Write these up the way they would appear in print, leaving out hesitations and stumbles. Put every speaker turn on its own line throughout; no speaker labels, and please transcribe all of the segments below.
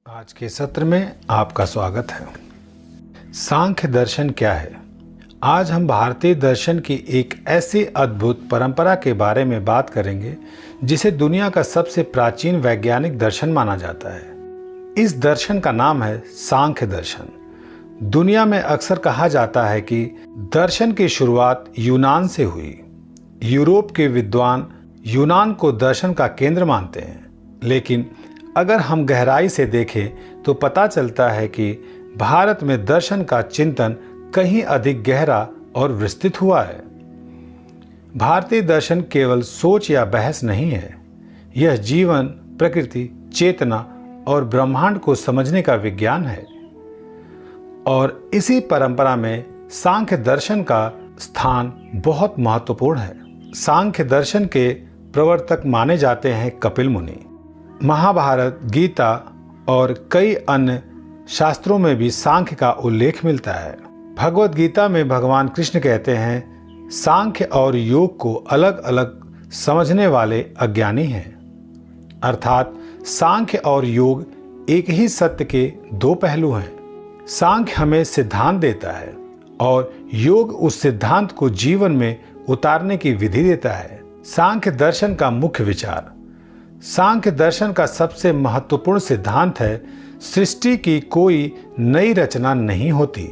आज के सत्र में आपका स्वागत है। सांख्य दर्शन क्या है? आज हम भारतीय दर्शन की एक ऐसी अद्भुत परंपरा के बारे में बात करेंगे जिसे दुनिया का सबसे प्राचीन वैज्ञानिक दर्शन माना जाता है। इस दर्शन का नाम है सांख्य दर्शन। दुनिया में अक्सर कहा जाता है कि दर्शन की शुरुआत यूनान से हुई। यूरोप के विद्वान यूनान को दर्शन का केंद्र मानते हैं, लेकिन अगर हम गहराई से देखें तो पता चलता है कि भारत में दर्शन का चिंतन कहीं अधिक गहरा और विस्तृत हुआ है। भारतीय दर्शन केवल सोच या बहस नहीं है, यह जीवन, प्रकृति, चेतना और ब्रह्मांड को समझने का विज्ञान है। और इसी परंपरा में सांख्य दर्शन का स्थान बहुत महत्वपूर्ण है। सांख्य दर्शन के प्रवर्तक माने जाते हैं कपिल मुनि। महाभारत, गीता और कई अन्य शास्त्रों में भी सांख्य का उल्लेख मिलता है। भगवत गीता में भगवान कृष्ण कहते हैं, सांख्य और योग को अलग अलग समझने वाले अज्ञानी हैं। अर्थात सांख्य और योग एक ही सत्य के दो पहलू हैं। सांख्य हमें सिद्धांत देता है और योग उस सिद्धांत को जीवन में उतारने की विधि देता है। सांख्य दर्शन का मुख्य विचार। सांख्य दर्शन का सबसे महत्वपूर्ण सिद्धांत है, सृष्टि की कोई नई रचना नहीं होती।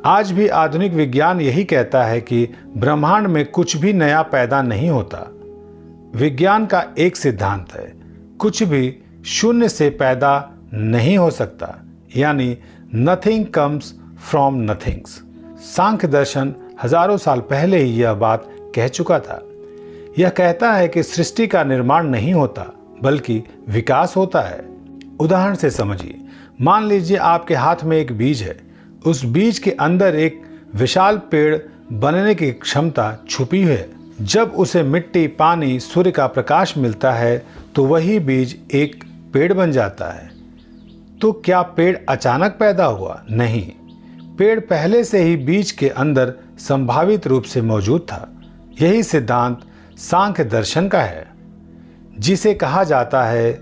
आज भी आधुनिक विज्ञान यही कहता है कि ब्रह्मांड में कुछ भी नया पैदा नहीं होता। विज्ञान का एक सिद्धांत है, कुछ भी शून्य से पैदा नहीं हो सकता, यानी नथिंग कम्स फ्रॉम नथिंग्स। सांख्य दर्शन हजारों साल पहले ही यह बात कह चुका था। यह कहता है कि सृष्टि का निर्माण नहीं होता, बल्कि विकास होता है। उदाहरण से समझिए, मान लीजिए आपके हाथ में एक बीज है। उस बीज के अंदर एक विशाल पेड़ बनने की क्षमता छुपी है। जब उसे मिट्टी, पानी, सूर्य का प्रकाश मिलता है तो वही बीज एक पेड़ बन जाता है। तो क्या पेड़ अचानक पैदा हुआ? नहीं, पेड़ पहले से ही बीज के अंदर संभावित रूप से मौजूद था। यही सिद्धांत सांख्य दर्शन का है, जिसे कहा जाता है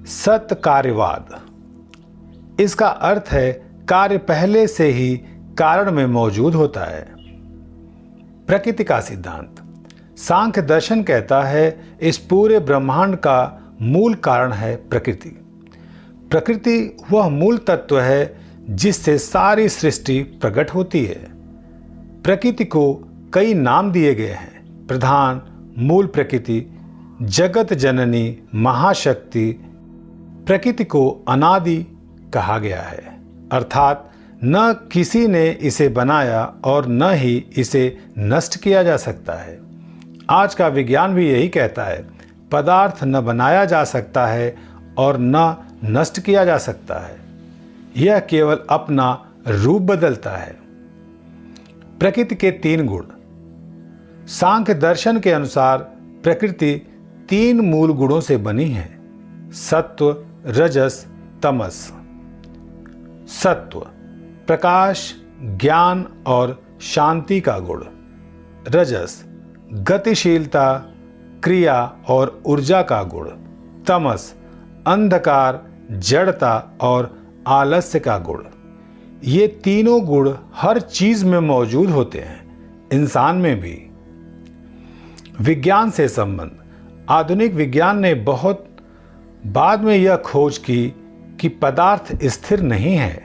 सत कार्यवाद। इसका अर्थ है कार्य पहले से ही कारण में मौजूद होता है। प्रकृति का सिद्धांत। सांख्य दर्शन कहता है इस पूरे ब्रह्मांड का मूल कारण है प्रकृति। प्रकृति वह मूल तत्व है जिससे सारी सृष्टि प्रकट होती है। प्रकृति को कई नाम दिए गए हैं। प्रधान, मूल प्रकृति, जगत जननी, महाशक्ति। प्रकृति को अनादि कहा गया है, अर्थात न किसी ने इसे बनाया और न ही इसे नष्ट किया जा सकता है। आज का विज्ञान भी यही कहता है, पदार्थ न बनाया जा सकता है और न नष्ट किया जा सकता है, यह केवल अपना रूप बदलता है। प्रकृति के तीन गुण। सांख्य दर्शन के अनुसार प्रकृति तीन मूल गुणों से बनी है, सत्व, रजस, तमस। सत्व प्रकाश, ज्ञान और शांति का गुण। रजस गतिशीलता, क्रिया और ऊर्जा का गुण। तमस अंधकार, जड़ता और आलस्य का गुण। ये तीनों गुण हर चीज में मौजूद होते हैं, इंसान में भी। विज्ञान से संबंध। आधुनिक विज्ञान ने बहुत बाद में यह खोज की कि पदार्थ स्थिर नहीं है।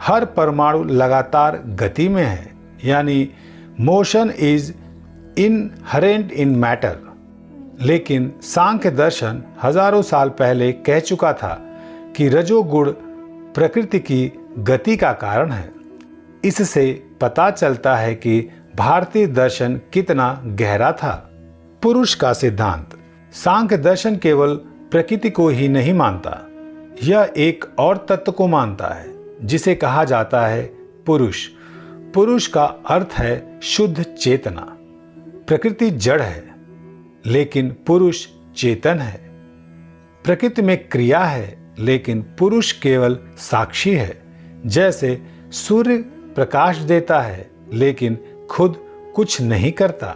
हर परमाणु लगातार गति में है, यानी motion is inherent in matter. लेकिन सांख्य दर्शन हजारों साल पहले कह चुका था कि रजोगुण प्रकृति की गति का कारण है। इससे पता चलता है कि भारतीय दर्शन कितना गहरा था। पुरुष का सिद्धांत। सांख्य दर्शन केवल प्रकृति को ही नहीं मानता, यह एक और तत्व को मानता है जिसे कहा जाता है पुरुष। पुरुष का अर्थ है शुद्ध चेतना। प्रकृति जड़ है, लेकिन पुरुष चेतन है। प्रकृति में क्रिया है, लेकिन पुरुष केवल साक्षी है। जैसे सूर्य प्रकाश देता है, लेकिन खुद कुछ नहीं करता,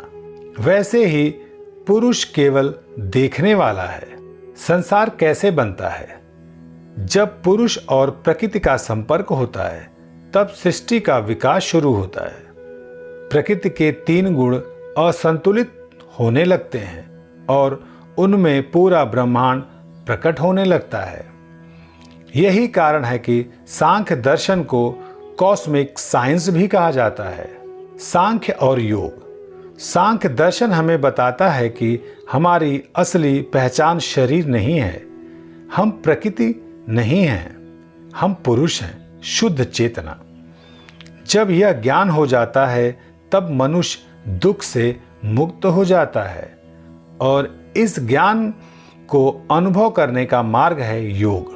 वैसे ही पुरुष केवल देखने वाला है। संसार कैसे बनता है? जब पुरुष और प्रकृति का संपर्क होता है तब सृष्टि का विकास शुरू होता है। प्रकृति के 3 गुण असंतुलित होने लगते हैं और उनमें पूरा ब्रह्मांड प्रकट होने लगता है। यही कारण है कि सांख्य दर्शन को कॉस्मिक साइंस भी कहा जाता है। सांख्य और योग। सांख्य दर्शन हमें बताता है कि हमारी असली पहचान शरीर नहीं है, हम प्रकृति नहीं हैं, हम पुरुष हैं, शुद्ध चेतना। जब यह ज्ञान हो जाता है तब मनुष्य दुख से मुक्त हो जाता है और इस ज्ञान को अनुभव करने का मार्ग है योग।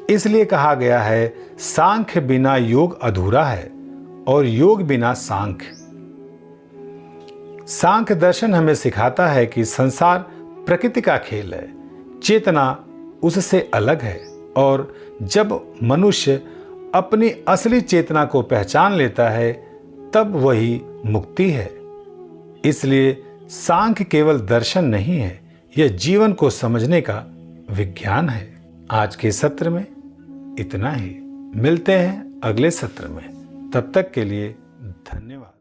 इसलिए कहा गया है सांख्य बिना योग अधूरा है और योग बिना सांख्य। सांख्य दर्शन हमें सिखाता है कि संसार प्रकृति का खेल है, चेतना उससे अलग है और जब मनुष्य अपनी असली चेतना को पहचान लेता है तब वही मुक्ति है। इसलिए सांख्य केवल दर्शन नहीं है, यह जीवन को समझने का विज्ञान है। आज के सत्र में इतना ही। मिलते हैं अगले सत्र में। तब तक के लिए धन्यवाद।